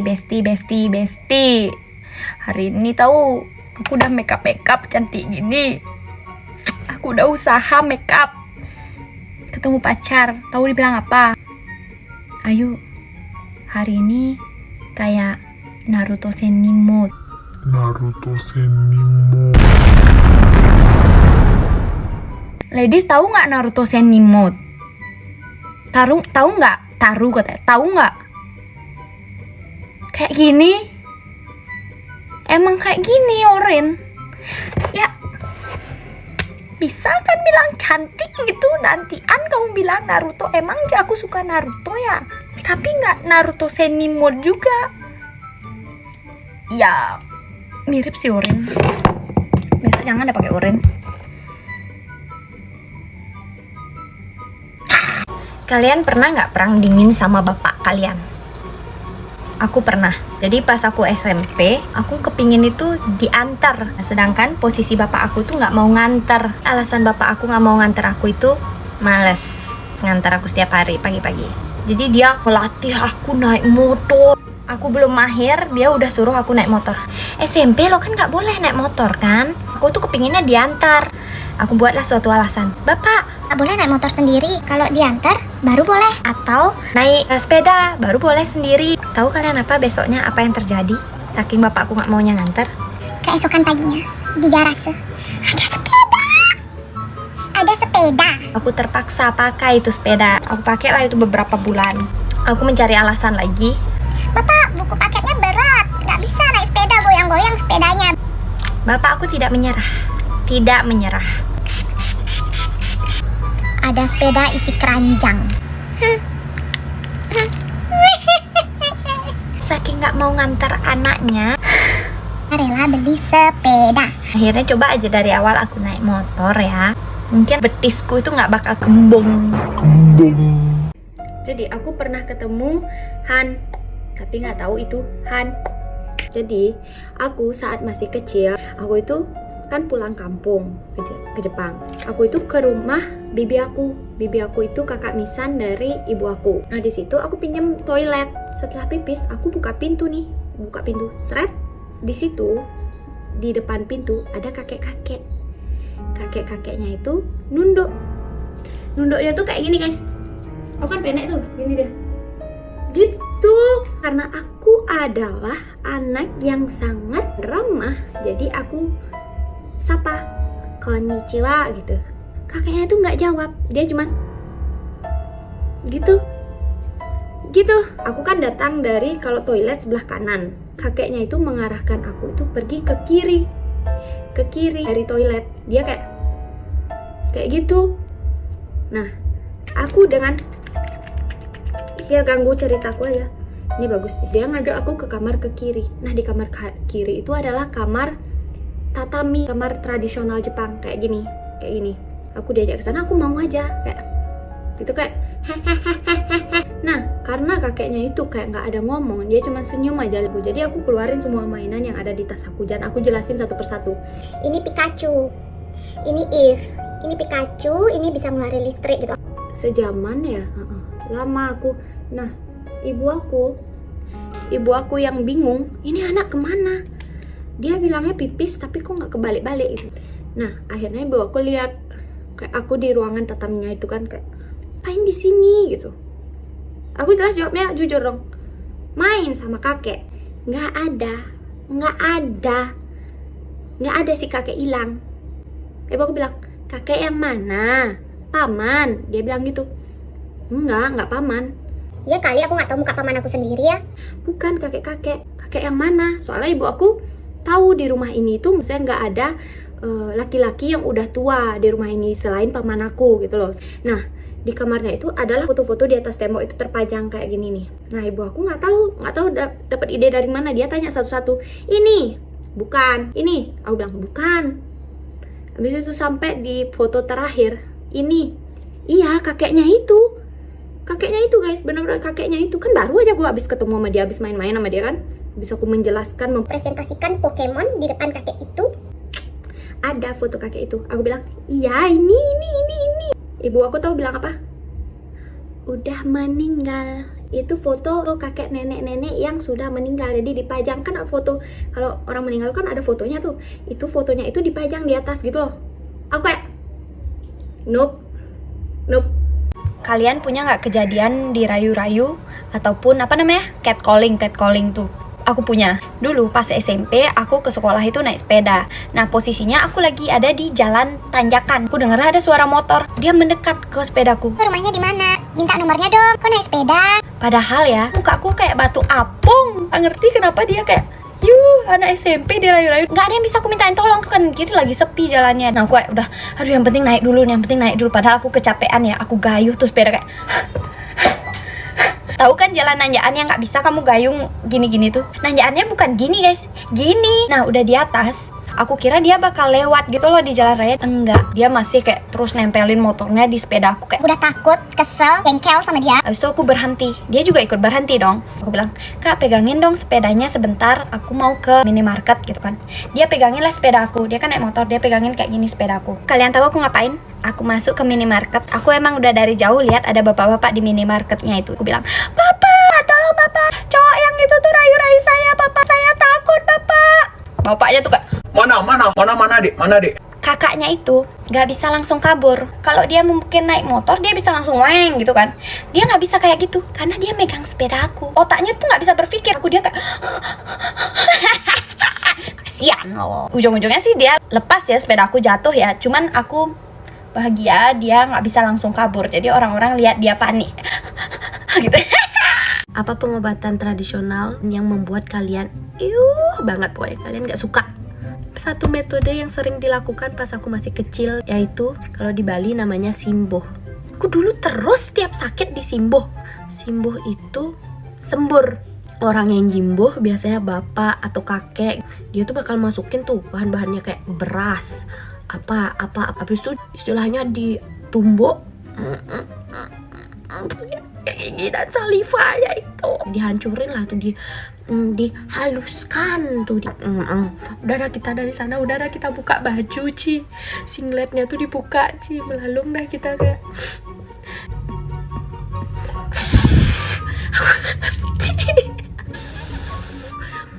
Besti. Hari ini tahu aku udah makeup cantik gini. Aku udah usaha makeup. Ketemu pacar, tahu dibilang apa? Ayo, hari ini kayak Naruto Senimo. Ladies, tahu nggak Naruto Senimo? Tahu nggak? Tahu nggak? Kayak gini. Emang kayak gini, Oren. Ya, bisa kan bilang cantik gitu. Nantian kamu bilang Naruto. Emang aku suka Naruto ya. Tapi nggak Naruto Senimo juga. Ya, mirip sih Oren. Besok jangan ada pakai Oren. Kalian pernah nggak perang dingin sama bapak kalian? Aku pernah. Jadi pas aku SMP, aku kepingin itu diantar. Sedangkan posisi bapak aku tuh nggak mau nganter. Alasan bapak aku nggak mau nganter aku itu males ngantar aku setiap hari pagi-pagi. Jadi dia melatih aku naik motor. Aku belum mahir, dia udah suruh aku naik motor. SMP lo kan nggak boleh naik motor kan? Aku tuh kepinginnya diantar. Aku buatlah suatu alasan. Bapak, nggak boleh naik motor sendiri. Kalau diantar baru boleh. Atau naik sepeda baru boleh sendiri. Tahu kalian apa besoknya apa yang terjadi? Saking bapakku nggak maunya nganter. Keesokan paginya di garase ada sepeda. Aku terpaksa pakai itu sepeda. Aku pakailah itu beberapa bulan. Aku mencari alasan lagi. Bapak, buku paketnya berat. Nggak bisa naik sepeda, goyang-goyang sepedanya. Bapak aku tidak menyerah. Tidak menyerah. Ada sepeda isi keranjang. Saking nggak mau ngantar anaknya, rela beli sepeda. akhirnya coba aja dari awal aku naik motor ya. Mungkin betisku itu nggak bakal kembung. Jadi aku pernah ketemu Han, tapi nggak tahu itu Han. Jadi aku saat masih kecil, aku itu kan pulang kampung ke Jepang. Aku itu ke rumah bibi aku. Bibi aku itu kakak misan dari ibu aku. Nah di situ aku pinjam toilet. Setelah pipis, aku buka pintu. Seret. Di situ di depan pintu ada kakek-kakek. Kakek-kakeknya itu nunduk. Nunduknya tuh kayak gini guys. Aku kan pendek tuh, gini deh. Gitu. Karena aku adalah anak yang sangat ramah, jadi aku sapa konnichiwa gitu. Kakeknya tuh nggak jawab, dia cuman gitu. Aku kan datang dari kalau toilet sebelah kanan. Kakeknya itu mengarahkan aku itu pergi ke kiri dari toilet. Dia kayak gitu. Nah, aku dengan ganggu ceritaku aja. Ini bagus nih. Dia ngajak aku ke kamar ke kiri. Nah, di kamar kiri itu adalah kamar tatami, kamar tradisional Jepang kayak gini. Aku diajak ke sana, aku mau aja kayak gitu kayak hehehe. Nah, karena kakeknya itu kayak nggak ada ngomong, dia cuma senyum aja. Jadi aku keluarin semua mainan yang ada di tas aku dan aku jelasin satu persatu. Ini Pikachu, ini Eve, ini Pikachu, ini bisa ngeluarin listrik gitu. Sejaman ya, lama aku. Nah, ibu aku yang bingung, ini anak kemana? Dia bilangnya pipis tapi kok nggak kebalik-balik gitu. Nah, akhirnya ibu aku lihat kayak aku di ruangan tataminya itu kan kayak ngapain di sini gitu. Aku jelas jawabnya jujur dong, main sama kakek. Nggak ada si kakek hilang. Ibu aku bilang, kakek yang mana? Paman. Dia bilang gitu. Enggak paman. Ya kali aku nggak tahu muka paman aku sendiri ya. Bukan kakek yang mana? Soalnya ibu aku tahu di rumah ini tuh misalnya nggak ada laki-laki yang udah tua di rumah ini selain paman aku gitu loh. Nah, di kamarnya itu adalah foto-foto di atas tembok itu terpajang kayak gini nih. Nah, ibu aku nggak tahu dapat ide dari mana. Dia tanya satu-satu, ini bukan, ini. Aku bilang bukan. Habis itu sampai di foto terakhir, ini, iya kakeknya itu guys, benar-benar kakeknya itu. Kan baru aja gue habis ketemu sama dia, habis main-main sama dia kan. Bisa aku menjelaskan, mempresentasikan Pokemon di depan kakek itu. Ada foto kakek itu. Aku bilang, iya ini. Ibu aku tahu bilang apa? Udah meninggal. Itu foto kakek nenek-nenek yang sudah meninggal. Jadi dipajang, kan foto kalau orang meninggal kan ada fotonya tuh. Itu fotonya itu dipajang di atas gitu loh. Aku kayak nope. Kalian punya nggak kejadian dirayu-rayu ataupun apa namanya catcalling tuh? Aku punya. Dulu pas SMP aku ke sekolah itu naik sepeda. Nah posisinya aku lagi ada di jalan tanjakan. Aku dengar ada suara motor. Dia mendekat ke sepedaku. Rumahnya di mana? Minta nomornya dong. Kok naik sepeda? Padahal ya muka aku kayak batu apung. Nggak ngerti kenapa dia kayak anak SMP dirayu-rayu. Nggak ada yang bisa aku mintain tolong kan, gitu lagi sepi jalannya. Nah aku kayak udah, aduh yang penting naik dulu. Padahal aku kecapean ya, aku gayuh tuh sepeda kayak tahu kan jalan nanjaan yang nggak bisa kamu gayung gini-gini tuh. Nanjaannya bukan gini guys, gini. Nah udah di atas, aku kira dia bakal lewat gitu loh di jalan raya. Enggak, dia masih kayak terus nempelin motornya di sepeda aku. Kayak Udah takut, kesel, jengkel sama dia. habis itu aku berhenti, dia juga ikut berhenti dong. Aku bilang, kak pegangin dong sepedanya sebentar, aku mau ke minimarket gitu kan. Dia pegangin lah sepeda aku, dia kan naik motor, dia pegangin kayak gini sepeda aku. Kalian tahu aku ngapain? Aku masuk ke minimarket. Aku emang udah dari jauh lihat ada bapak-bapak di minimarketnya itu. Aku bilang, bapak tolong bapak, cowok yang itu tuh rayu-rayu saya bapak, saya takut bapak. Bapaknya tuh kayak Mana dek? kakaknya itu nggak bisa langsung kabur. Kalau dia mungkin naik motor dia bisa langsung weng gitu kan. Dia nggak bisa kayak gitu karena dia megang sepeda aku. Otaknya tuh nggak bisa berpikir. Aku dia kayak kasian loh. Ujung-ujungnya sih dia lepas ya, sepeda aku jatuh ya. Cuman aku bahagia dia nggak bisa langsung kabur. Jadi orang-orang lihat dia panik gitu. Apa pengobatan tradisional yang membuat kalian banget pokoknya kalian nggak suka? Satu metode yang sering dilakukan pas aku masih kecil yaitu kalau di Bali namanya simboh. Aku dulu terus setiap sakit di simboh. Simboh itu sembur. Orang yang jimboh biasanya bapak atau kakek. Dia tuh bakal masukin tuh bahan-bahannya kayak beras, apa habis itu istilahnya ditumbuk dan saliva ya itu dihancurin lah tuh, dihaluskan tuh udah kita dari sana, udah kita buka baju singletnya tuh dibuka melalung dah kita kayak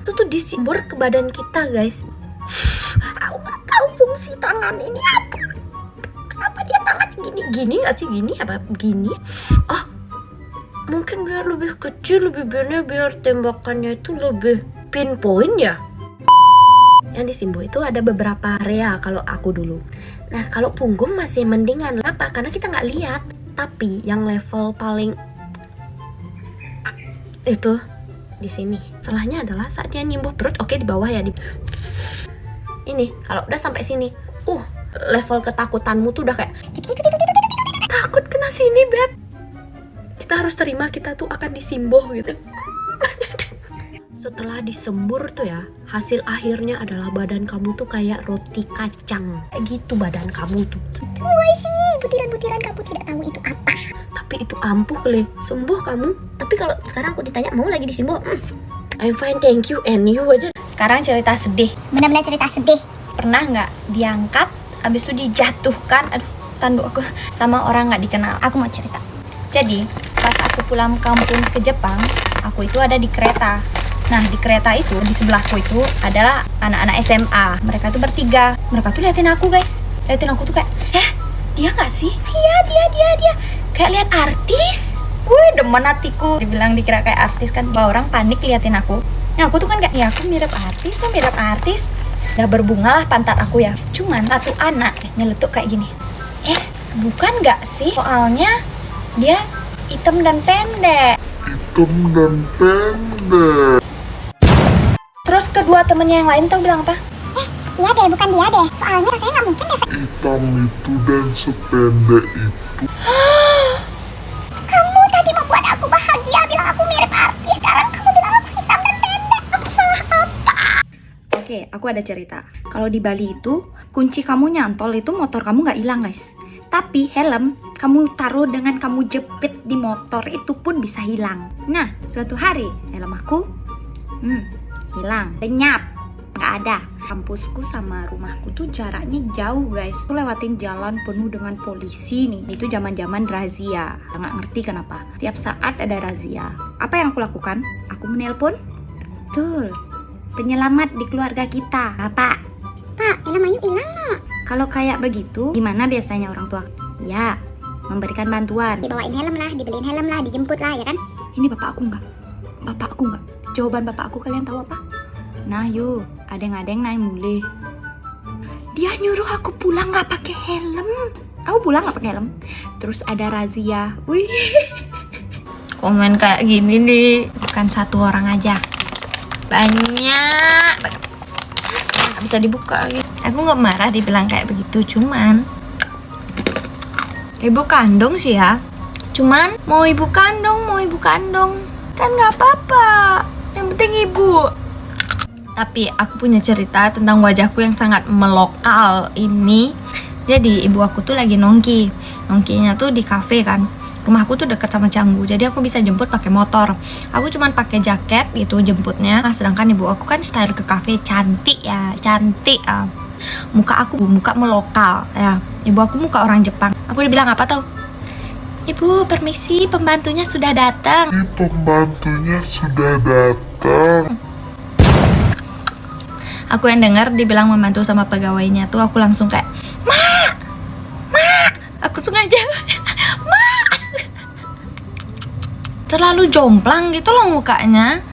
itu tuh disimbor ke badan kita guys. Aku nggak tahu fungsi tangan ini apa, kenapa dia tangan gini nggak sih, gini apa begini. Mungkin biar lebih kecil, biar tembakannya itu lebih pinpoint ya. Yang di simboh itu ada beberapa area kalau aku dulu. Nah kalau punggung masih mendingan. Kenapa? Karena kita nggak lihat. Tapi yang level paling itu di sini. Salahnya adalah saat dia nyimbuh perut, oke di bawah ya. Ini kalau udah sampai sini, level ketakutanmu tuh udah kayak takut kena sini beb. Kita harus terima kita tuh akan disimboh gitu. Setelah disembur tuh ya, hasil akhirnya adalah badan kamu tuh kayak roti kacang. Kayak gitu badan kamu tuh. Woi sih, butiran-butiran kamu tidak tahu itu apa. Tapi itu ampuh le, sembuh kamu. Tapi kalau sekarang aku ditanya mau lagi disimboh, I'm fine thank you and you aja. Sekarang cerita sedih. Benar-benar cerita sedih. Pernah nggak diangkat, abis itu dijatuhkan, tanduk aku sama orang nggak dikenal. Aku mau cerita. Jadi pas aku pulang kampung ke Jepang, aku itu ada di kereta. Nah di kereta itu, di sebelahku itu adalah anak-anak SMA. Mereka tuh bertiga. Mereka tuh liatin aku guys. Liatin aku tuh kayak, dia gak sih? Iya dia. Kayak lihat artis. Wih demen hatiku. Dibilang dikira kayak artis kan. Bahwa orang panik liatin aku. Nah aku tuh kan kayak, ya aku mirip artis. Udah berbunga lah pantat aku ya. Cuman satu anak nyeletuk kayak gini. Bukan gak sih? Soalnya dia hitam dan pendek. Terus kedua temennya yang lain tuh bilang apa? Iya deh, bukan dia deh. Soalnya rasanya nggak mungkin deh. Hitam itu dan sependek itu. Kamu tadi membuat aku bahagia, bilang aku mirip artis. Sekarang kamu bilang aku hitam dan pendek. Aku salah apa? Oke, aku ada cerita. Kalau di Bali itu, kunci kamu nyantol itu motor kamu nggak hilang guys. Tapi helm kamu taruh dengan kamu jepit di motor itu pun bisa hilang. Nah, suatu hari helm aku hilang, lenyap, nggak ada. Kampusku sama rumahku tuh jaraknya jauh guys. Aku lewatin jalan penuh dengan polisi nih. Itu zaman-zaman razia. Nggak ngerti kenapa. Tiap saat ada razia. Apa yang aku lakukan? Aku menelpon. Betul. Penyelamat di keluarga kita. Pak. Pak, helm Ayu hilang no. Kalau kayak begitu, gimana biasanya orang tua? Ya, memberikan bantuan. Dibawain helm lah, dibeliin helm lah, dijemput lah ya kan. Ini bapak aku nggak? Bapak aku nggak? Jawaban bapak aku kalian tahu apa? Nah yuk, adeng-adeng naik mulai. Dia nyuruh aku pulang nggak pakai helm. Aku pulang nggak pakai helm. Terus ada razia. Wih. Komen kayak gini nih, bukan satu orang aja. Banyak. Nggak bisa dibuka. Aku nggak marah dibilang kayak begitu, cuman ibu kandung sih ya. Cuman mau ibu kandung kan nggak apa-apa. Yang penting ibu. Tapi aku punya cerita tentang wajahku yang sangat melokal ini. Jadi ibu aku tuh lagi nongki. Nongkinya tuh di kafe kan. Rumahku tuh deket sama Canggu. Jadi aku bisa jemput pakai motor. Aku cuman pakai jaket gitu jemputnya. Nah, sedangkan ibu aku kan style ke kafe cantik ya, cantik. Muka aku muka melokal ya. Ibu aku muka orang Jepang. Aku dibilang apa tau? Ibu, permisi, pembantunya sudah datang. Ini pembantunya sudah datang. Aku yang dengar dibilang membantu sama pegawainya tuh aku langsung kayak, Ma! Aku sengaja, Ma! Terlalu jomplang gitu loh mukanya.